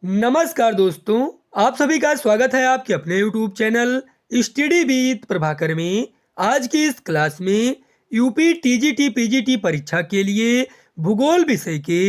नमस्कार दोस्तों, आप सभी का स्वागत है आपके अपने YouTube channel study with Prabhakar में। आज की इस क्लास में यूपी टीजीटी पीजीटी परीक्षा के लिए भूगोल विषय के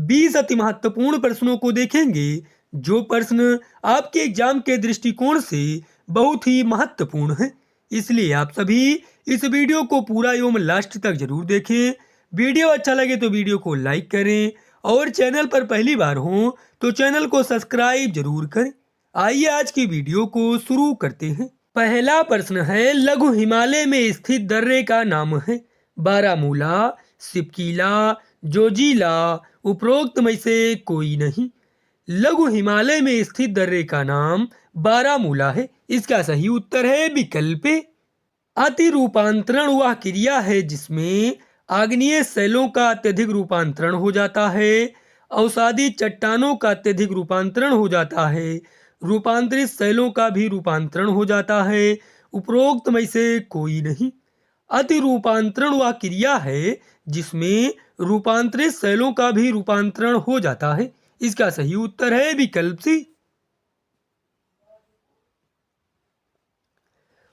20 अति महत्वपूर्ण प्रश्नों को देखेंगे, जो प्रश्न आपके एग्जाम के दृष्टिकोण से बहुत ही महत्वपूर्ण है। इसलिए आप सभी इस वीडियो को पूरा एवं लास्ट तक जरूर देखें। वीडियो अच्छा लगे तो वीडियो को लाइक करें और चैनल पर पहली बार हो तो चैनल को सब्सक्राइब जरूर करें। आइए आज की वीडियो को शुरू करते हैं। पहला प्रश्न है, लघु हिमालय में स्थित दर्रे का नाम है? बारामूला, सिपकीला, जोजिला, उपरोक्त में से कोई नहीं। लघु हिमालय में स्थित दर्रे का नाम बारामूला है। इसका सही उत्तर है विकल्प ए। अति रूपांतरण वह क्रिया है जिसमें आग्नेय शैलों का अत्यधिक रूपांतरण हो जाता है, अवसादी चट्टानों का अत्यधिक रूपांतरण हो जाता है, रूपांतरित शैलों का भी रूपांतरण हो जाता है। उपरोक्त में से कोई नहीं। अति रूपांतरण वह क्रिया है जिसमें रूपांतरित शैलों का भी रूपांतरण हो जाता है। इसका सही उत्तर है विकल्प सी।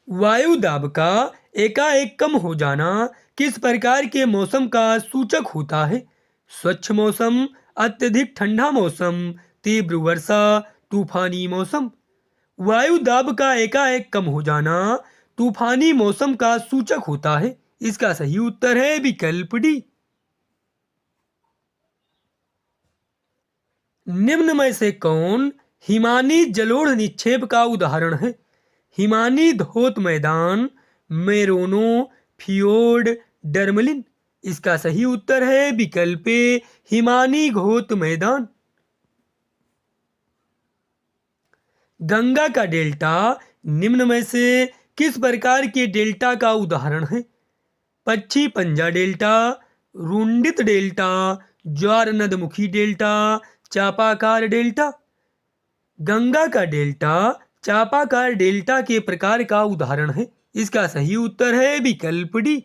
वायु दाब का एकाएक कम हो जाना किस प्रकार के मौसम का सूचक होता है? स्वच्छ मौसम, अत्यधिक ठंडा मौसम, तीव्र वर्षा, तूफानी मौसम। वायु दाब का एकाएक कम हो जाना तूफानी मौसम का सूचक होता है। इसका सही उत्तर है विकल्प डी। निम्न में से कौन हिमानी जलोढ़ निक्षेप का उदाहरण है? हिमानी धोत मैदान, मेरोनो, फियोर्ड, डर्मलिन। इसका सही उत्तर है विकल्प ए, हिमानी घोत मैदान। गंगा का डेल्टा निम्न में से किस प्रकार के डेल्टा का उदाहरण है? पक्षी पंजा डेल्टा, रुंडित डेल्टा, ज्वार नदमुखी डेल्टा, चापाकार डेल्टा। गंगा का डेल्टा चापाकार डेल्टा के प्रकार का उदाहरण है। इसका सही उत्तर है विकल्प डी।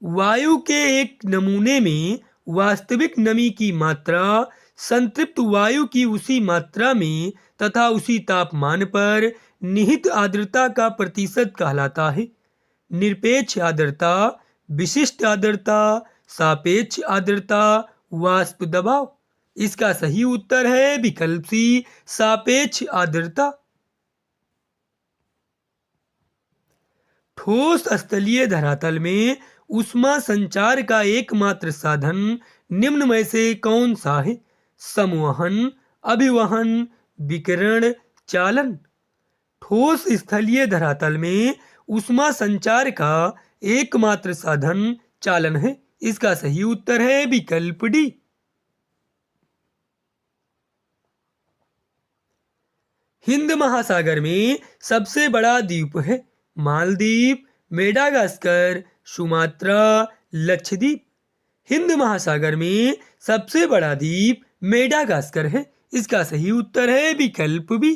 वायु के एक नमूने में वास्तविक नमी की मात्रा संतृप्त वायु की उसी मात्रा में तथा उसी तापमान पर निहित आर्द्रता का प्रतिशत कहलाता है। निरपेक्ष आर्द्रता, विशिष्ट आर्द्रता, सापेक्ष आर्द्रता, वाष्प दबाव। इसका सही उत्तर है विकल्प सी, सापेक्ष आर्द्रता। ठोस स्थलीय धरातल में ऊष्मा संचार का एकमात्र साधन निम्न में से कौन सा है? संवहन, अभिवहन, विकिरण, चालन। ठोस स्थलीय धरातल में ऊष्मा संचार का एकमात्र साधन चालन है। इसका सही उत्तर है विकल्प डी। हिंद महासागर में सबसे बड़ा द्वीप है? Maldives, Madagascar, Sumatra, Lakshadweep. हिंद महासागर में सबसे बड़ा द्वीप मेडागास्कर है। इसका सही उत्तर है विकल्प बी।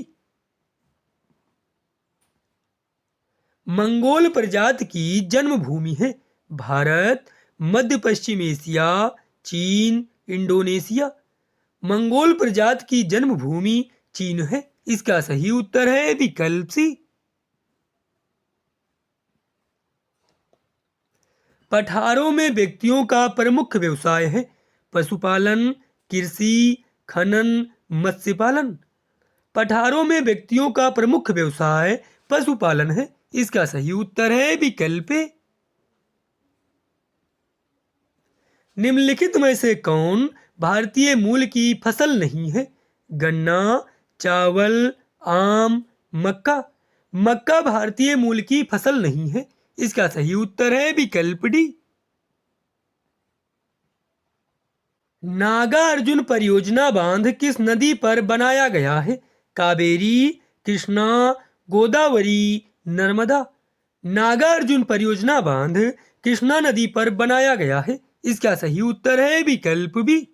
मंगोल प्रजाति की जन्मभूमि है? भारत, मध्य पश्चिम एशिया, चीन, इंडोनेशिया। मंगोल प्रजाति की जन्मभूमि चीन है। इसका सही उत्तर है विकल्प सी। पठारों में व्यक्तियों का प्रमुख व्यवसाय है? पशुपालन, कृषि, खनन, मत्स्य पालन। पठारों में व्यक्तियों का प्रमुख व्यवसाय पशुपालन है। इसका सही उत्तर है विकल्प ए। निम्नलिखित में से कौन भारतीय मूल की फसल नहीं है? गन्ना, चावल, आम, मक्का। मक्का भारतीय मूल की फसल नहीं है। इसका सही उत्तर है विकल्प डी। नागार्जुन परियोजना बांध किस नदी पर बनाया गया है? कावेरी, कृष्णा, गोदावरी, नर्मदा। नागार्जुन परियोजना बांध कृष्णा नदी पर बनाया गया है। इसका सही उत्तर है विकल्प बी।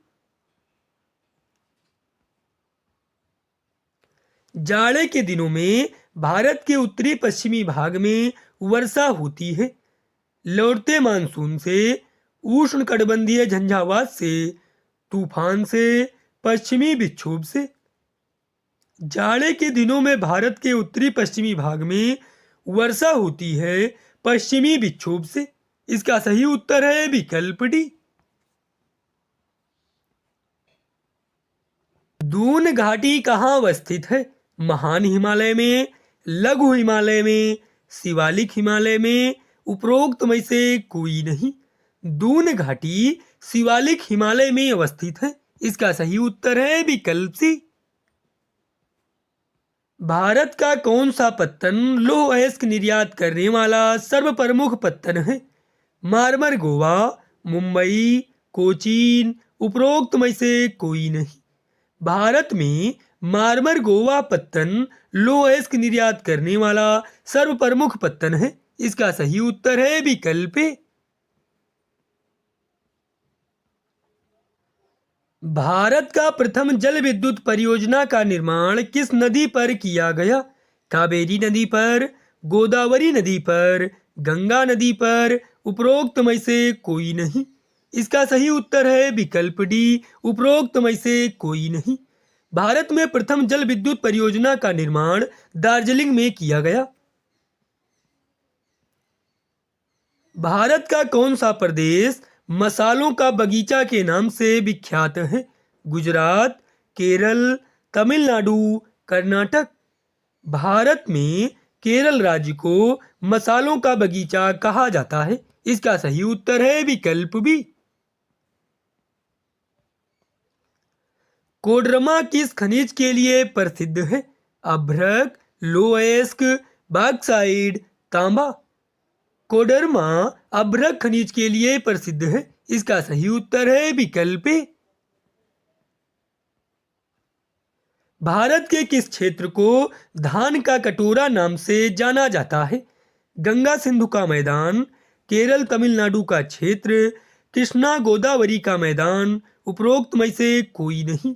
जाड़े के दिनों में भारत के उत्तरी पश्चिमी भाग में वर्षा होती है। लौटते मानसून से, उष्णकटिबंधीय झंझावात से तूफान से, पश्चिमी विक्षोभ से। जाड़े के दिनों में भारत के उत्तरी पश्चिमी भाग में वर्षा होती है पश्चिमी विक्षोभ से। इसका सही उत्तर है विकल्प डी। दून घाटी कहाँ अवस्थित है? महान हिमालय में, लघु हिमालय में, शिवालिक हिमालय में, उपरोक्त में से कोई नहीं। दून घाटी शिवालिक हिमालय में अवस्थित है। इसका सही उत्तर है विकल्प सी। भारत का कौन सा पत्तन लौह अयस्क निर्यात करने वाला सर्वप्रमुख पत्तन है? मारमर गोवा, मुंबई, कोचीन, उपरोक्त में से कोई नहीं। भारत में मारमर गोवा पत्तन लौह अयस्क निर्यात करने वाला सर्वप्रमुख पत्तन है। इसका सही उत्तर है विकल्प ए। भारत का प्रथम जल विद्युत परियोजना का निर्माण किस नदी पर किया गया? कावेरी नदी पर, गोदावरी नदी पर, गंगा नदी पर, उपरोक्त में से कोई नहीं। इसका सही उत्तर है विकल्प डी, उपरोक्त में से कोई नहीं। भारत में प्रथम जल विद्युत परियोजना का निर्माण दार्जिलिंग में किया गया। भारत का कौन सा प्रदेश मसालों का बगीचा के नाम से विख्यात है? गुजरात, केरल, तमिलनाडु, कर्नाटक। भारत में केरल राज्य को मसालों का बगीचा कहा जाता है। इसका सही उत्तर है विकल्प बी। कोडरमा किस खनिज के लिए प्रसिद्ध है? अभ्रक, लौह अयस्क, बॉक्साइट, तांबा। कोडरमा अभ्रक खनिज के लिए प्रसिद्ध है। इसका सही उत्तर है विकल्प ए। भारत के किस क्षेत्र को धान का कटोरा नाम से जाना जाता है? गंगा सिंधु का मैदान, केरल तमिलनाडु का क्षेत्र, कृष्णा गोदावरी का मैदान, उपरोक्त में से कोई नहीं।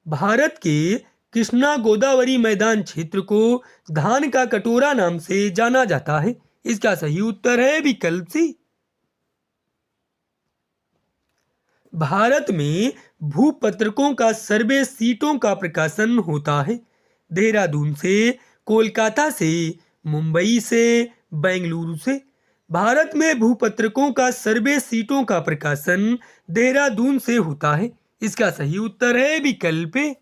भारत के कृष्णा गोदावरी मैदान क्षेत्र को धान का कटोरा नाम से जाना जाता है। इसका सही उत्तर है विकल्प सी। भारत में भूपत्रकों का सर्वे सीटों का प्रकाशन होता है देहरादून से, कोलकाता से, मुंबई से, बेंगलुरु से। भारत में भूपत्रकों का सर्वे सीटों का प्रकाशन देहरादून से होता है। इसका सही उत्तर है विकल्प ए।